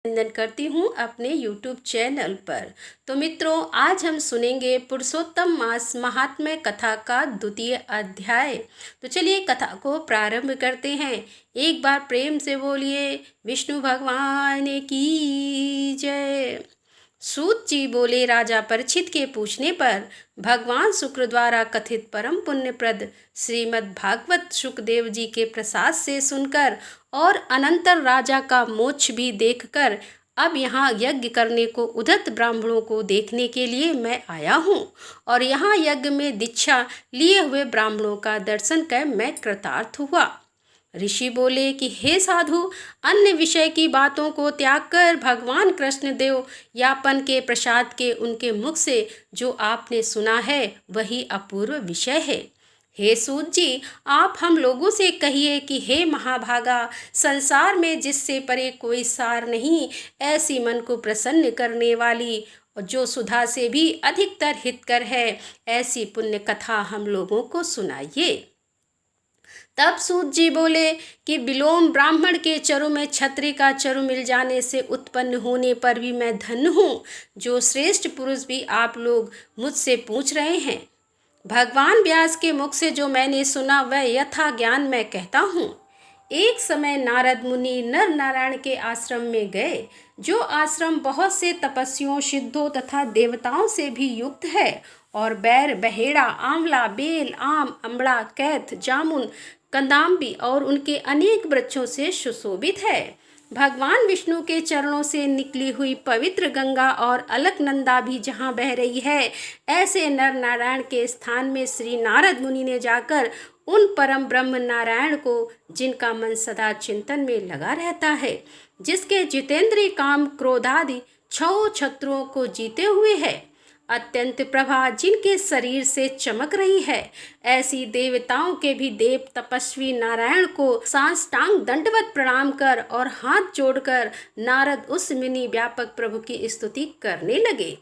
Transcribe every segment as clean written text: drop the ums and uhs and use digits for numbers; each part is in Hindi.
अभिनंदन करती हूँ अपने YouTube चैनल पर। तो मित्रों, आज हम सुनेंगे पुरुषोत्तम मास महात्म्य कथा का द्वितीय अध्याय। तो चलिए कथा को प्रारंभ करते हैं। एक बार प्रेम से बोलिए विष्णु भगवान की जय। सूत जी बोले, राजा परीक्षित के पूछने पर भगवान शुक्र द्वारा कथित परम पुण्यप्रद श्रीमद् भागवत शुकदेव जी के प्रसाद से सुनकर और अनंतर राजा का मोक्ष भी देखकर अब यहाँ यज्ञ करने को उद्धत ब्राह्मणों को देखने के लिए मैं आया हूँ और यहाँ यज्ञ में दीक्षा लिए हुए ब्राह्मणों का दर्शन कर मैं कृतार्थ हुआ। ऋषि बोले कि हे साधु, अन्य विषय की बातों को त्याग कर भगवान कृष्ण देव यापन के प्रसाद के उनके मुख से जो आपने सुना है वही अपूर्व विषय है। हे सूत जी, आप हम लोगों से कहिए कि हे महाभागा, संसार में जिससे परे कोई सार नहीं, ऐसी मन को प्रसन्न करने वाली और जो सुधा से भी अधिकतर हितकर है, ऐसी पुण्य कथा हम लोगों को सुनाइए। तब सूत जी बोले कि विलोम ब्राह्मण के चरु में क्षत्रिय का चरु मिल जाने से उत्पन्न होने पर भी मैं धन्य हूँ, जो श्रेष्ठ पुरुष भी आप लोग मुझसे पूछ रहे हैं। भगवान व्यास के मुख से जो मैंने सुना वह यथा ज्ञान मैं कहता हूँ। एक समय नारद मुनि नर नारायण के आश्रम में गए, जो आश्रम बहुत से तपस्वियों, सिद्धों तथा देवताओं से भी युक्त है और बैर, बहेड़ा, आंवला, बेल, आम, अमड़ा, कैथ, जामुन, कंदाम्बी और उनके अनेक वृक्षों से सुशोभित है। भगवान विष्णु के चरणों से निकली हुई पवित्र गंगा और अलकनंदा भी जहाँ बह रही है, ऐसे नर नारायण के स्थान में श्री नारद मुनि ने जाकर उन परम ब्रह्म नारायण को, जिनका मन सदा चिंतन में लगा रहता है, जिसके जितेंद्रिय काम क्रोधादि छह शत्रुओं को जीते हुए है, अत्यंत प्रभा जिनके शरीर से चमक रही है, ऐसी देवताओं के भी देव तपस्वी नारायण को साष्टांग दंडवत प्रणाम कर और हाथ जोड़कर नारद उस मुनि व्यापक प्रभु की स्तुति करने लगे।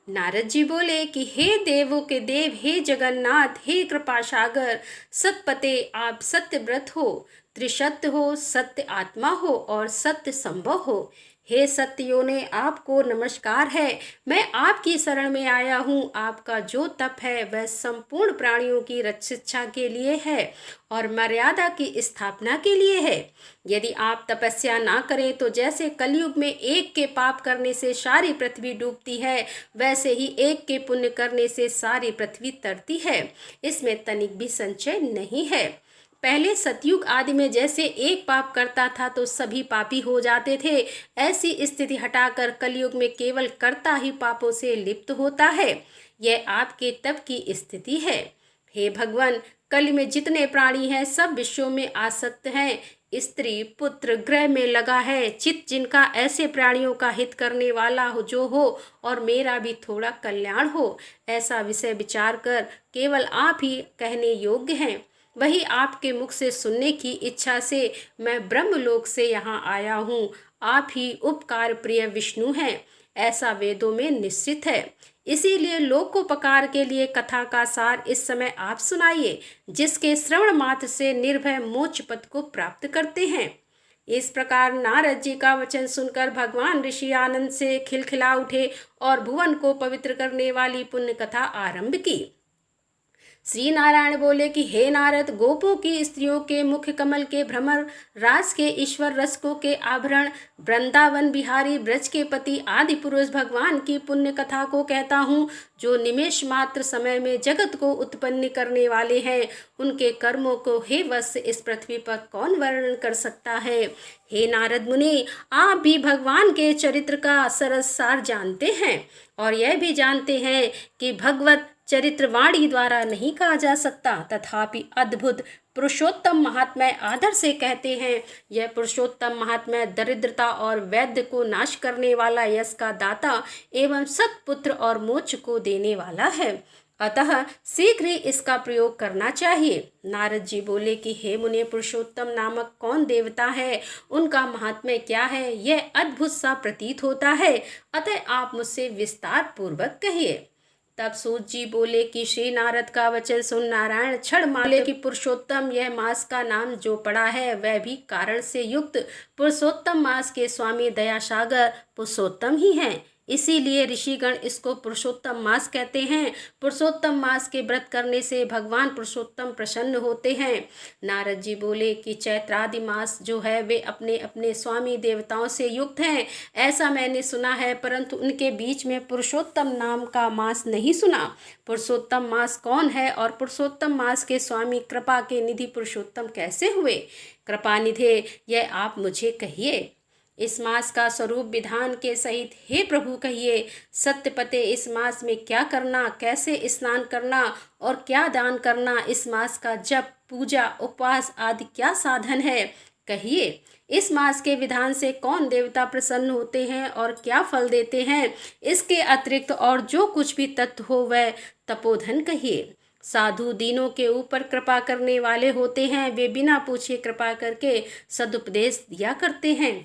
नारद जी बोले कि हे देवों के देव, हे जगन्नाथ, हे कृपा सागर, सतपते, आप सत्य व्रत हो, त्रिसत्य हो, सत्य आत्मा हो और सत्य संभव हो। हे सत्ययोने, आपको नमस्कार है। मैं आपकी शरण में आया हूँ। आपका जो तप है वह संपूर्ण प्राणियों की रक्षा के लिए है और मर्यादा की स्थापना के लिए है। यदि आप तपस्या ना करें तो जैसे कलयुग में एक के पाप करने से सारी पृथ्वी डूबती है, वैसे ही एक के पुण्य करने से सारी पृथ्वी तरती है। इसमें तनिक भी संशय नहीं है। पहले सतयुग आदि में जैसे एक पाप करता था तो सभी पापी हो जाते थे, ऐसी स्थिति हटाकर कलयुग में केवल कर्ता ही पापों से लिप्त होता है। यह आपके तप की स्थिति है। हे भगवान, कलि में जितने प्राणी हैं सब विषयों में आसक्त हैं। स्त्री, पुत्र, गृह में लगा है चित्त जिनका, ऐसे प्राणियों का हित करने वाला हो जो हो और मेरा भी थोड़ा कल्याण हो, ऐसा विषय विचार कर केवल आप ही कहने योग्य हैं। वही आपके मुख से सुनने की इच्छा से मैं ब्रह्मलोक से यहाँ आया हूँ। आप ही उपकार प्रिय विष्णु हैं, ऐसा वेदों में निश्चित है। इसीलिए लोकोपकार के लिए कथा का सार इस समय आप सुनाइए, जिसके श्रवण मात्र से निर्भय मोक्ष पद को प्राप्त करते हैं। इस प्रकार नारद जी का वचन सुनकर भगवान ऋषि आनंद से खिलखिला उठे और भुवन को पवित्र करने वाली पुण्य कथा आरंभ की। श्री नारायण बोले कि हे नारद, गोपों की स्त्रियों के मुख कमल के भ्रमर, रास के ईश्वर, रसकों के आभरण, वृंदावन बिहारी, ब्रज के पति आदि पुरुष भगवान की पुण्य कथा को कहता हूँ, जो निमेष मात्र समय में जगत को उत्पन्न करने वाले हैं। उनके कर्मों को हे वत्स इस पृथ्वी पर कौन वर्णन कर सकता है। हे नारद मुनि, आप भी भगवान के चरित्र का सरस सार जानते हैं और यह भी जानते हैं कि भगवत चरित्र वाणी द्वारा नहीं कहा जा सकता, तथापि अद्भुत पुरुषोत्तम महात्म्य आदर से कहते हैं। यह पुरुषोत्तम महात्म्य दरिद्रता और वैद्य को नाश करने वाला, यश का दाता एवं सत्पुत्र और मोक्ष को देने वाला है, अतः शीघ्र ही इसका प्रयोग करना चाहिए। नारद जी बोले कि हे मुने, पुरुषोत्तम नामक कौन देवता है, उनका महात्म्य क्या है, यह अद्भुत सा प्रतीत होता है, अतः आप मुझसे विस्तार पूर्वक कहिए। तब सूत जी बोले कि श्री नारद का वचन सुन नारायण क्षण माले कि पुरुषोत्तम यह मास का नाम जो पड़ा है वह भी कारण से युक्त पुरुषोत्तम मास के स्वामी दयासागर पुरुषोत्तम ही हैं। इसीलिए ऋषिगण इसको पुरुषोत्तम मास कहते हैं। पुरुषोत्तम मास के व्रत करने से भगवान पुरुषोत्तम प्रसन्न होते हैं। नारद जी बोले कि चैत्रादि मास जो है वे अपने अपने स्वामी देवताओं से युक्त हैं, ऐसा मैंने सुना है, परंतु उनके बीच में पुरुषोत्तम नाम का मास नहीं सुना। पुरुषोत्तम मास कौन है और पुरुषोत्तम मास के स्वामी कृपा के निधि पुरुषोत्तम कैसे हुए? कृपा निधे यह आप मुझे कहिए। इस मास का स्वरूप विधान के सहित हे प्रभु कहिए। सत्यपते इस मास में क्या करना, कैसे स्नान करना और क्या दान करना, इस मास का जप पूजा उपवास आदि क्या साधन है कहिए। इस मास के विधान से कौन देवता प्रसन्न होते हैं और क्या फल देते हैं, इसके अतिरिक्त और जो कुछ भी तत्व हो वह तपोधन कहिए। साधु दीनों के ऊपर कृपा करने वाले होते हैं, वे बिना पूछे कृपा करके सदुपदेश दिया करते हैं।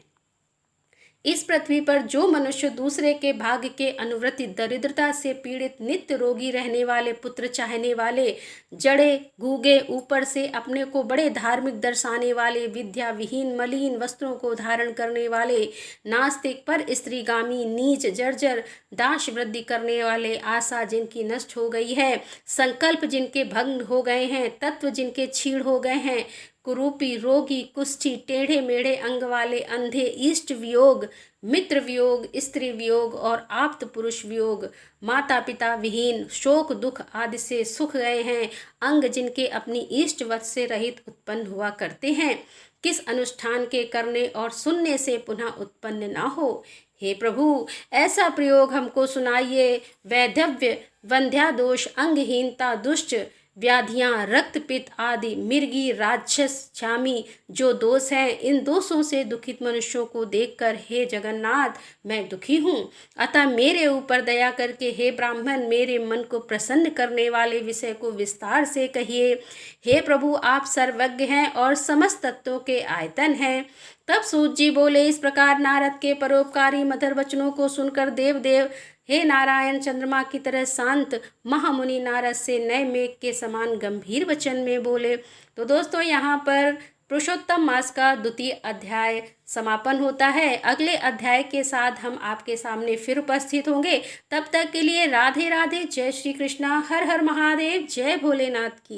इस पृथ्वी पर जो मनुष्य दूसरे के भाग्य के अनुवृत्ति दरिद्रता से पीड़ित नित्य रोगी रहने वाले पुत्र चाहने वाले जड़े गूगे ऊपर से अपने को बड़े धार्मिक दर्शाने वाले विद्या विहीन मलिन वस्त्रों को धारण करने वाले नास्तिक पर स्त्रीगामी नीच जर्जर दास वृद्धि करने वाले आशा जिनकी नष्ट हो गई है, संकल्प जिनके भंग हो गए हैं, तत्व जिनके छीड़ हो गए हैं, कुरूपी रोगी कुष्ठी टेढ़े मेढ़े अंग वाले अंधे इष्ट वियोग मित्र वियोग स्त्री वियोग और आप्त पुरुष वियोग माता पिता विहीन शोक दुख आदि से सुख गए हैं, अंग जिनके अपनी इष्ट वत से रहित उत्पन्न हुआ करते हैं, किस अनुष्ठान के करने और सुनने से पुनः उत्पन्न ना हो। हे प्रभु ऐसा प्रयोग हमको सुनाइए। वैधव्य वंध्या दोष अंगहीनता दुष्ट व्याधियां रक्तपित्त आदि मिर्गी राक्षस छामी जो दोष हैं, इन दोषों से दुखित मनुष्यों को देखकर हे जगन्नाथ मैं दुखी हूँ, अतः मेरे ऊपर दया करके हे ब्राह्मण मेरे मन को प्रसन्न करने वाले विषय को विस्तार से कहिए। हे प्रभु आप सर्वज्ञ हैं और समस्त तत्वों के आयतन हैं। तब सूत जी बोले, इस प्रकार नारद के परोपकारी मधुर वचनों को सुनकर देव हे नारायण चंद्रमा की तरह शांत महामुनि नारद से नए मेघ के समान गंभीर वचन में बोले। तो दोस्तों यहाँ पर पुरुषोत्तम मास का द्वितीय अध्याय समापन होता है। अगले अध्याय के साथ हम आपके सामने फिर उपस्थित होंगे। तब तक के लिए राधे राधे, जय श्री कृष्णा, हर हर महादेव, जय भोलेनाथ की।